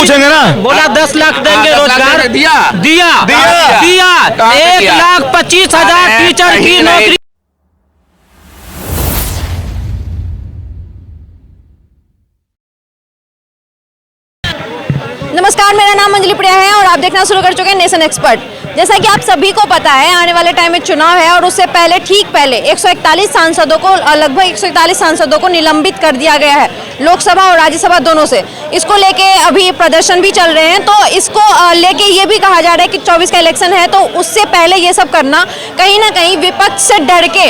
पूछेंगे ना, बोला 10 लाख देंगे रोजगार, दिया दिया दिया दिया 1,25,000 टीचर की नौकरी। नमस्कार, मेरा नाम अंजलि प्रिया है और आप देखना शुरू कर चुके हैं नेशन एक्सपर्ट। जैसा कि आप सभी को पता है, आने वाले टाइम में चुनाव है और उससे पहले ठीक पहले 141 सांसदों को लगभग 141 सांसदों को निलंबित कर दिया गया है, लोकसभा और राज्यसभा दोनों से। इसको लेके अभी प्रदर्शन भी चल रहे हैं, तो इसको लेके ये भी कहा जा रहा है कि 24 का इलेक्शन है, तो उससे पहले ये सब करना कहीं ना कहीं विपक्ष से डर के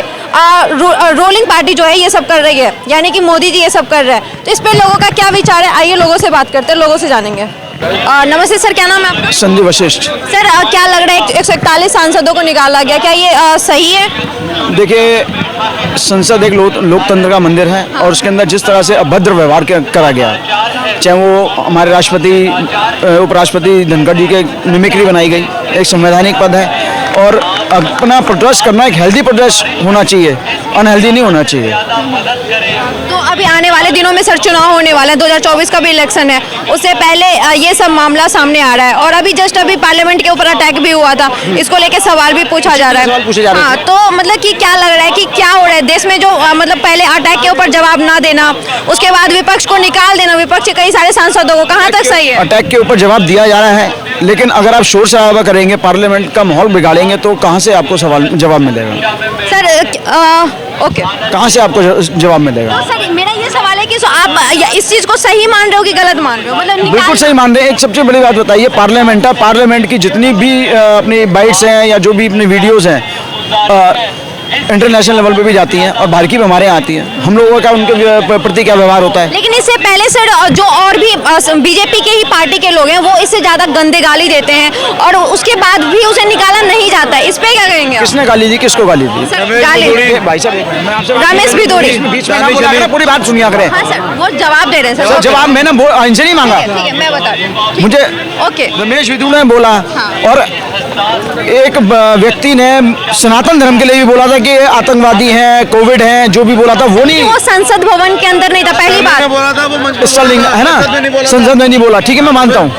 रोलिंग पार्टी जो है ये सब कर रही है, यानी कि मोदी जी ये सब कर रहे हैं। तो इस पर लोगों का क्या विचार है, आइए लोगों से बात करते हैं, लोगों से जानेंगे। नमस्ते सर, क्या नाम है आपका? संजय वशिष्ठ। सर, क्या लग रहा है 141 सांसदों को निकाला गया, क्या ये सही है? देखिए, संसद एक लोकतंत्र का मंदिर है और उसके अंदर जिस तरह से अभद्र व्यवहार करा गया, चाहे वो हमारे राष्ट्रपति उपराष्ट्रपति धनखड़ जी के मिमिक्री बनाई गई, एक संवैधानिक पद है और अपना प्रोटेस्ट करना एक हेल्दी प्रोटेस्ट होना चाहिए, अनहेल्दी नहीं होना चाहिए। तो अभी आने वाले दिनों में सर चुनाव होने वाला है, 2024 का भी इलेक्शन है, उससे पहले ये सब मामला सामने आ रहा है और अभी जस्ट अभी पार्लियामेंट के ऊपर अटैक भी हुआ था, इसको लेके सवाल भी पूछा जा रहा है। हाँ, तो मतलब कि क्या लग रहा है कि क्या हो रहा है देश में, जो मतलब पहले अटैक के ऊपर जवाब ना देना, उसके बाद विपक्ष को निकाल देना, विपक्ष के कई सारे सांसदों को, कहाँ तक सही है? अटैक के ऊपर जवाब दिया जा रहा है, लेकिन अगर आप शोर शराबा करेंगे, पार्लियामेंट का माहौल बिगाड़ेंगे, तो कहाँ से आपको जवाब मिलेगा? सर ओके, कहाँ से आपको जवाब मिलेगा? तो सर मेरा ये सवाल है कि आप इस चीज को सही मान रहे हो कि गलत मान रहे हो? मतलब बिल्कुल सही मान रहे हैं। एक सबसे बड़ी बात बताइए, पार्लियामेंट है, पार्लियामेंट की जितनी भी अपनी बाइट्स हैं या जो भी अपनी वीडियोस हैं इंटरनेशनल लेवल पे भी जाती हैं और बाहर की भी हमारे यहाँ आती हैं। हम लोगों का उनके प्रति क्या व्यवहार होता है? लेकिन इससे पहले सर जो और भी बीजेपी के ही पार्टी के लोग हैं वो इससे ज्यादा गंदे गाली देते हैं और उसके बाद भी उसे निकाला नहीं जाता है, इस पे क्या कहेंगे? किसने गाली दी, किसको गाली दी? भाई साहब, रमेश भिदोरी। बीच में ना बोला करें, पूरी बात सुनिया करें। हाँ सर, वो जवाब दे रहे हैं सर। जवाब मैंने इनसे नहीं मांगा, ठीक है, मैं बता रही हूँ। मुझे ओके, रमेश भिदोरी ने बोला और एक व्यक्ति ने सनातन धर्म के लिए भी बोला था कि आतंकवादी हैं, कोविड है, जो भी बोला था वो नहीं, वो संसद भवन के अंदर नहीं था, पहली बात बोला था वो है ना, संसद में नहीं बोला, ठीक है मैं मानता हूँ,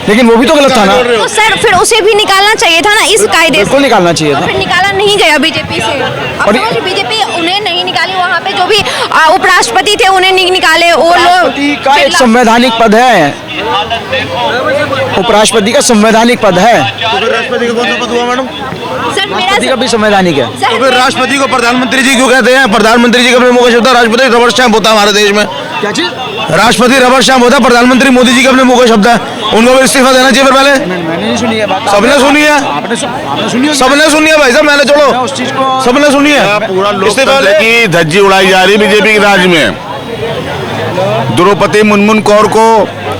लेकिन वो भी तो गलत था ना। तो सर फिर उसे भी निकालना चाहिए था ना इस कायदे से। बिल्कुल निकालना चाहिए था। फिर निकाला नहीं गया बीजेपी से, और बीजेपी उन्हें नहीं निकाली, वहाँ पे जो भी उपराष्ट्रपति थे उन्हें नहीं निकाले, वो लोग का एक संवैधानिक पद है, उपराष्ट्रपति का संवैधानिक पद है। राष्ट्रपति का कौन सा पद हुआ मैडम? सर राष्ट्रपति का भी संवैधानिक है। तो फिर राष्ट्रपति को प्रधानमंत्री जी क्यों कहते हैं? प्रधानमंत्री जी का अपने मुंह का शब्द है, राष्ट्रपति रबर स्टैंप होता है हमारे देश में। क्या चीज? राष्ट्रपति रबर स्टैंप होता है, प्रधानमंत्री मोदी जी का अपने मुंह का शब्द है, उनको भी इस्तीफा देना चाहिए। फिर पहले मैंने नहीं सुनी है बात। सबने सुनी है, आपने सुनी? सबने सुनी है भाई साहब, मैंने छोड़ो, उस चीज को सबने सुनी है। पूरा लोकतंत्र की धज्जी उड़ाई जा रही बीजेपी के राज में। द्रौपदी मुर्मू कौर को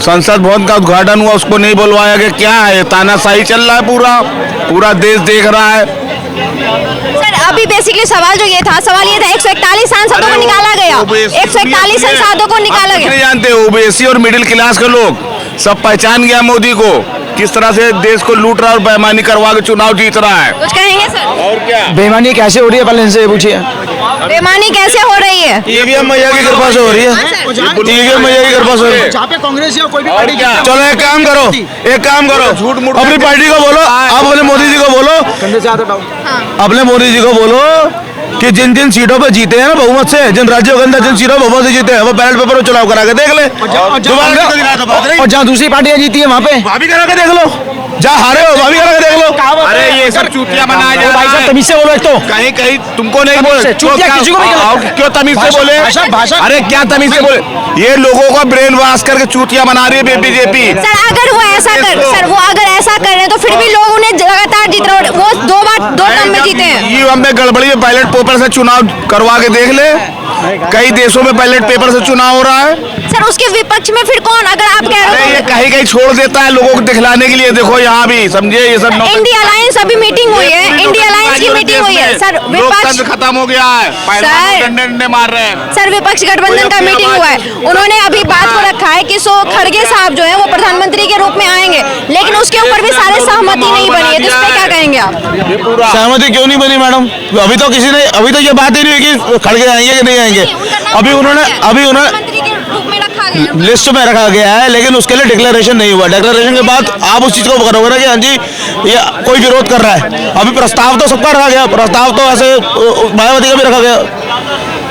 संसद भवन का उद्घाटन हुआ, उसको नहीं बुलवाया गया, क्या है? तानाशाही चल रहा है, पूरा देश देख रहा है। सर अभी बेसिकली सवाल जो ये था, सवाल ये था 141 सांसदों को निकाला गया, 141 सांसदों को निकाला गया। नहीं जानते, ओबीसी और मिडिल क्लास के लोग सब पहचान गया मोदी को, किस तरह से देश को लूट रहा और बेईमानी करवा के चुनाव जीत रहा है। कुछ कहेंगे सर? और क्या बेईमानी कैसे हो रही है, पहले इनसे पूछिए। बेईमानी कैसे हो रही है? ईवीएम मैया की कृपा से हो रही है, ईवीएम मैया की कृपा से हो रही है। जहाँ पे कांग्रेस या कोई भी और क्या? चलो एक काम करो, झूठ मूठ अपनी पार्टी को बोलो, आप अपने मोदी जी को बोलो, कंधे से हाथ हटाओ। अपने मोदी जी को बोलो कि जिन जिन सीटों पे जीते हैं ना बहुमत से, जिन राज्यों के अंदर जिन सीटों बहुमत से जीते हैं, वो बैलेट पेपर में चुनाव करा के देख ले। और जहाँ दूसरी पार्टियां जीती है वहाँ पे भाभी करा के देख लो, जहाँ हारे हो भाभी करा के देख लो। अरे ये सब चूतियां बनाया जा भाई रहा साहब है। तमीज से बोलो एक तो। कहीं कहीं तुमको नहीं बोले, चूतिया किसी को भी गलत है। क्यों तमीज से बोले? भाषा अरे क्या तमीज से बोले? ये लोगों को ब्रेन वॉश करके चूतिया बना रही है बीजेपी। सर अगर वो ऐसा कर रहे हैं तो फिर भी लोग उन्हें लगातार जीत रहे हैं, वो दो टर्म में जीते हैं। ये हमें गड़बड़ी है, बैलेट पेपर से चुनाव करवा के देख ले, कई देशों में बैलेट पेपर से चुनाव हो रहा है। सर उसके विपक्ष में फिर कौन, अगर आप कह रहे ये हो कहीं कहीं छोड़ देता है लोगों को दिखलाने के लिए, देखो यहाँ भी समझे ये सब इंडिया अलायंस अभी मीटिंग हुई है, इंडिया अलायंस की मीटिंग हुई है सर, विपक्ष लोकतंत्र खत्म हो गया है, डंडे मार रहे हैं सर, विपक्ष गठबंधन का मीटिंग हुआ है, उन्होंने अभी बात को रखा है कि खड़गे साहब जो है वो प्रधानमंत्री के रूप में आएंगे, लेकिन उसके ऊपर भी सारे सहमति नहीं बनी है, तो इस पे क्या कहेंगे आप? सहमति क्यों नहीं बनी मैडम? अभी तो ये बात ही नहीं हुई कि खड़गे आएंगे कि नहीं आएंगे। अभी उन्होंने प्रधानमंत्री के रूप में रखा लिस्ट में रखा गया है, लेकिन उसके लिए डिक्लेरेशन नहीं हुआ। डिक्लेरेशन के बाद आप उस चीज को करोगे ना कि हाँ जी ये कोई विरोध कर रहा है। अभी प्रस्ताव तो सबका रखा गया, प्रस्ताव तो ऐसे मायावती का भी रखा गया,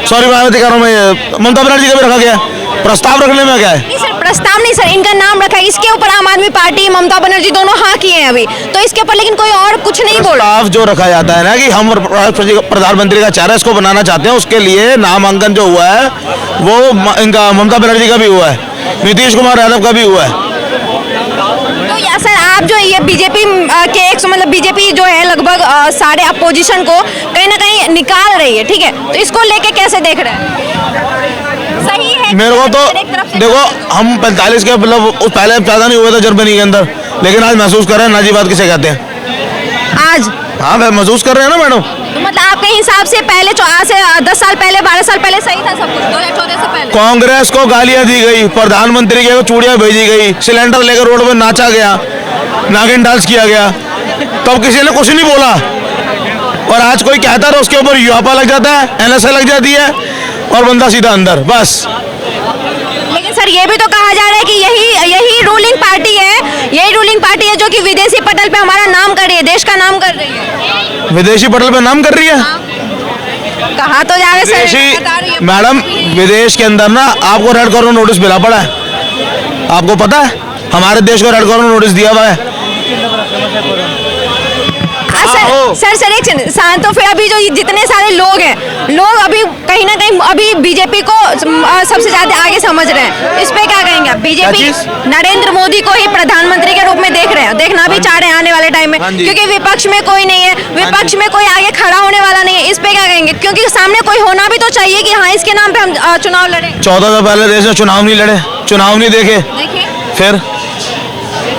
सॉरी मायावती कह रहा हूँ मैं, ममता बनर्जी का भी रखा गया। प्रस्ताव रखने में क्या है? नहीं सर, प्रस्ताव नहीं सर, इनका नाम रखा है। इसके ऊपर आम आदमी पार्टी, ममता बनर्जी दोनों हाँ किए हैं अभी, तो इसके ऊपर लेकिन कोई और कुछ नहीं बोल रहा। प्रस्ताव जो रखा जाता है ना कि हम प्रधानमंत्री का चेहरा इसको बनाना चाहते हैं, उसके लिए नामांकन जो हुआ है वो इनका ममता बनर्जी का भी हुआ है, नीतीश कुमार यादव का भी हुआ है। तो या सर आप जो ये बीजेपी के एक मतलब बीजेपी जो है लगभग सारे अपोजिशन को कहीं ना कहीं निकाल रही है, ठीक है, तो इसको लेके कैसे देख रहे हैं? सही है मेरे को तो देखो, हम 45 के मतलब पहले पैदा नहीं हुए थे जर्मनी के अंदर, लेकिन आज महसूस कर रहे हैं नाजीबात किसे कहते हैं। आज हाँ महसूस कर रहे हैं ना मैडम। तो मतलब आपके हिसाब से पहले आज से 10 साल पहले 12 साल पहले सही था सब कुछ 2014 से पहले? कांग्रेस को गालियां दी गई, प्रधानमंत्री के चूड़ियां भेजी गई, सिलेंडर लेकर रोड में नाचा गया, नागिन डांस किया गया, तब किसी ने कुछ नहीं बोला। और आज कोई कहता है उसके ऊपर यूआपा लग जाता है, एनएसए लग जाती है और बंदा सीधा अंदर बस। लेकिन सर ये भी तो कहा जा रहा है कि यही रूलिंग पार्टी है, यही रूलिंग पार्टी है जो कि विदेशी पटल पे हमारा नाम कर रही है, देश का नाम कर रही है। विदेशी पटल पे नाम कर रही है? कहा तो जा रहे सर, विदेशी मैडम, विदेश के अंदर ना आपको रेड कॉर्नर नोटिस मिला पड़ा है, आपको पता है? हमारे देश को रेड कॉर्नर नोटिस दिया हुआ है। सर एक तो फिर अभी जो जितने सारे लोग हैं, लोग अभी कहीं ना कहीं अभी बीजेपी को सबसे ज्यादा आगे समझ रहे हैं, इस पे क्या कहेंगे आप? बीजेपी नरेंद्र मोदी को ही प्रधानमंत्री के रूप में देख रहे हैं, देखना भी चाह रहे हैं आने वाले टाइम में, क्योंकि विपक्ष में कोई नहीं है, विपक्ष में कोई आगे खड़ा होने वाला नहीं है, इस पे क्या कहेंगे? क्योंकि सामने कोई होना भी तो चाहिए कि हाँ इसके नाम पे हम चुनाव लड़े। 14 से पहले देश में चुनाव नहीं लड़े, चुनाव नहीं देखे, फिर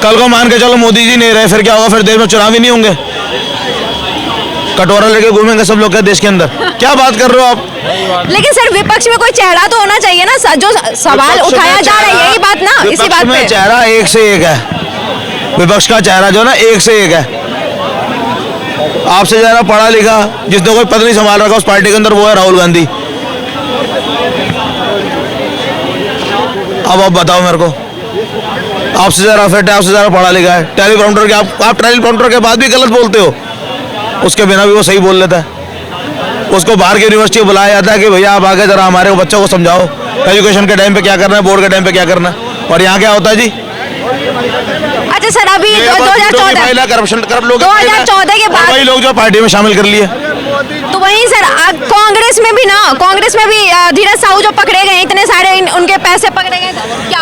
कल को मान के चलो मोदी जी नहीं रहे, फिर क्या होगा? फिर देश में चुनाव ही नहीं होंगे, कटोरा लेके घूमेंगे सब लोग देश के अंदर। क्या बात कर रहे हो आप? लेकिन सर विपक्ष में कोई चेहरा तो होना चाहिए ना, जो सवाल उठाया जा रहा है, यही बात ना, इसी बात पे चेहरा एक से एक है, विपक्ष का चेहरा जो ना एक से एक है। आपसे ज्यादा पढ़ा लिखा जिसने कोई पद नहीं संभाल रखा उस पार्टी के अंदर वो है राहुल गांधी। अब आप बताओ मेरे को, आपसे ज्यादा फिट है, आपसे ज्यादा पढ़ा लिखा है, टेलीप्रॉम्प्टर के आप टेलीप्रॉम्प्टर के बाद भी गलत बोलते हो, उसके बिना भी वो सही बोल लेता है। उसको बाहर की यूनिवर्सिटी बुलाया जाता है कि भैया आप आगे जरा हमारे बच्चों को समझाओ एजुकेशन के टाइम पे क्या करना है, बोर्ड के टाइम पे क्या करना है, और यहाँ क्या होता है जी? अच्छा सर अभी 2014 करप्शन कर लोग 2014 के बाद वही लोग जो पार्टी में शामिल कर लिए। तो वहीं सर कांग्रेस में भी ना, कांग्रेस में भी धीरज साहू जो पकड़े गए, इतने सारे उनके पैसे पकड़े गए,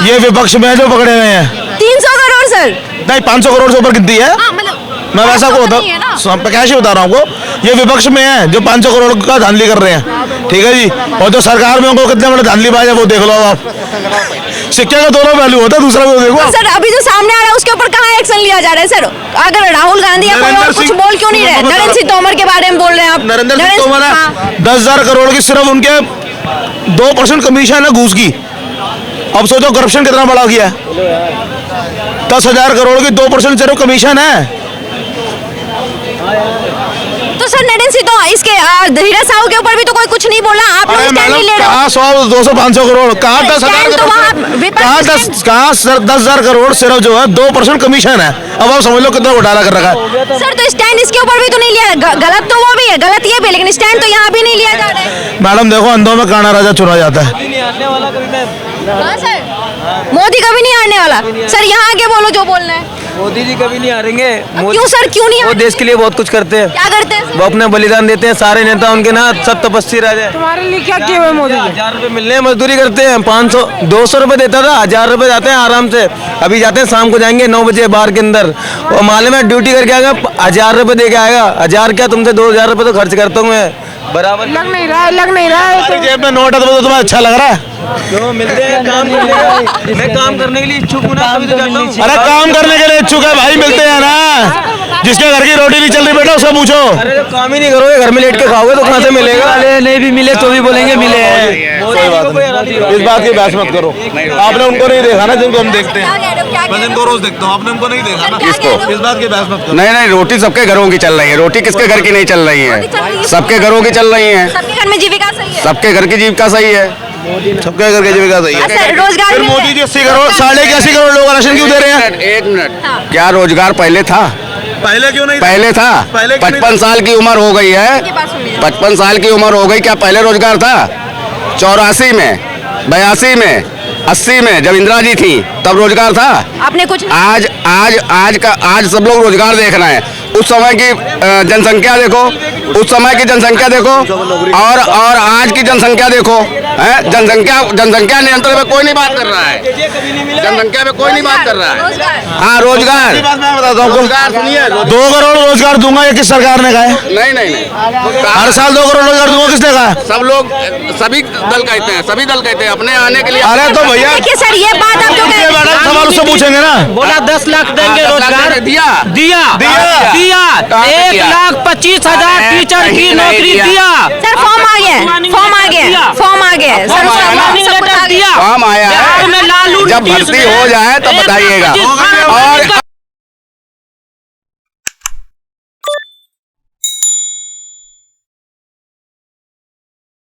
ये विपक्ष में जो पकड़े गए हैं 300 करोड़ सर, नहीं 500 करोड़ से ऊपर कितनी है? मैं वैसा को होता कैसे बता रहा हूँ आपको, ये विपक्ष में है जो 500 करोड़ का धांधली कर रहे हैं, ठीक है जी। और जो सरकार में उनको कितने बड़े धांधलीबाज है वो देख लो आप। सिक्के का दोनों पहलू होता है, दूसरा भी देखो। सर अभी जो सामने आ रहा है उसके ऊपर कहाँ एक्शन लिया जा रहा है? सर अगर राहुल गांधी या कोई और कुछ बोल क्यों नहीं रहे? नरेंद्र सिंह तोमर के बारे में बोल रहे हैं आप। नरेंद्र सिंह तोमर है 10,000 करोड़ की सिर्फ उनके 2% कमीशन है घूस की। अब सोचो करप्शन कितना बड़ा गया है। 10,000 करोड़ की 2% सिर्फ कमीशन है। तो सर नरेंद्र सिंह तो इसके धीरज साहू के ऊपर भी तो कोई कुछ नहीं बोला, आप लोग स्टैंड नहीं ले रहे हो। कहाँ 100, 200, 500 करोड़, कहाँ 10,000 करोड़, कहाँ 10,000 करोड़ सिर्फ जो है 2% कमीशन है। अब आप समझ लो कितना घोटाला कर रखा है। सर तो स्टैंड इसके ऊपर भी तो नहीं लिया, गलत तो वो भी है, गलत ये भी, लेकिन स्टैंड तो यहाँ भी नहीं लिया जा रहा है। मैडम देखो अंधों में काना राजा चुना जाता है। हाँ सर, मोदी कभी नहीं हारने वाला। सर यहाँ आके बोलो जो बोलना है। मोदी जी कभी नहीं हारेंगे। क्यों सर, क्यों नहीं? वो देश के लिए बहुत कुछ करते हैं। क्या करते हैं? वो अपना बलिदान देते हैं, सारे नेता उनके ना सब तपस्वी राजा। तुम्हारे लिए क्या किए हुए मोदी जी? 1000 रुपए मिलने हैं, मजदूरी करते हैं, 500 200 रुपए देता था, 1000 रुपए जाते हैं आराम से। अभी जाते हैं शाम को जाएंगे 9 बजे बार के अंदर, और मालूम है ड्यूटी करके आएगा 1000 रुपए दे के आएगा। 1000 क्या तुमसे 2000 रुपए तो खर्च करता हूँ मैं बराबर। लग नहीं रहा है, लग नहीं रहा है। जेब में नोट है तो तुम्हें अच्छा लग रहा है? क्यों मिलते हैं काम करने के लिए? मैं काम करने के लिए इच्छुक हूँ ना, तभी तो जाता हूँ। अरे काम करने के लिए इच्छुक है भाई, मिलते हैं ना। जिसके घर की रोटी नहीं चल रही बेटा उससे पूछो। अरे जब काम ही नहीं करोगे, घर में लेट के खाओगे तो कहाँ से मिलेगा? नहीं भी मिले तो भी बोलेंगे मिले हैं। इस बात की बहस मत करो। आपने उनको नहीं देखा ना जिनको हम देखते हैं, मैं जिनको रोज देखता हूँ, आपने उनको नहीं देखा ना। इस बात की बहस मत करो। नहीं रोटी सबके घरों की चल रही है, रोटी किसके घर की नहीं चल रही है? सबके घरों की चल रही है, सबके घर में जीविका सही है, सबके घर की जीविका सही है। सबका करके जीविका सही है। अच्छा, रोजगार फिर मिल मोदी रहे जी 80 करोड़ 81 करोड़ लोग राशन क्यों दे रहे हैं? एक मिनट हाँ। क्या रोजगार पहले था? पहले क्यों नहीं? पहले था। पहले क्यों नहीं 55 साल की उम्र हो गई है। की बात सुनिए। 55 साल की उम्र हो गई, क्या पहले रोजगार था? 84 में, 82 में, 80 में जब इंदिरा जी थी तब रोजगार था। आपने कुछ आज सब लोग रोजगार देख रहे हैं। उस समय की जनसंख्या देखो, उस समय की जनसंख्या देखो और आज की जनसंख्या देखो, है जनसंख्या नियंत्रण में कोई नहीं बात कर रहा है। जनसंख्या में कोई नहीं बात कर रहा है। हाँ, रोजगार मैं बताता हूँ रोजगार सुनिए। 2 करोड़ रोजगार दूंगा, ये किस सरकार ने कहा है? नहीं हर साल 2 करोड़ रोजगार दूंगा, किसने कहा? सब लोग सभी दल कहते हैं अपने आने के लिए। अरे तो भैया देखिए सर, ये बात आप जो कह रहे हैं, सवाल उससे पूछेंगे ना। बोला 10 लाख देंगे रोजगार, दिया दिया दिया। 1,25,000 टीचर की नौकरी दिया। सर फॉर्म आ गया है, फॉर्म आ गया है, फॉर्म आ गया है सर, उसका सब कुछ आ गया। फॉर्म आया बिहार में है, लालू जब नीतीश भर्ती हो जाए तब बताइएगा। और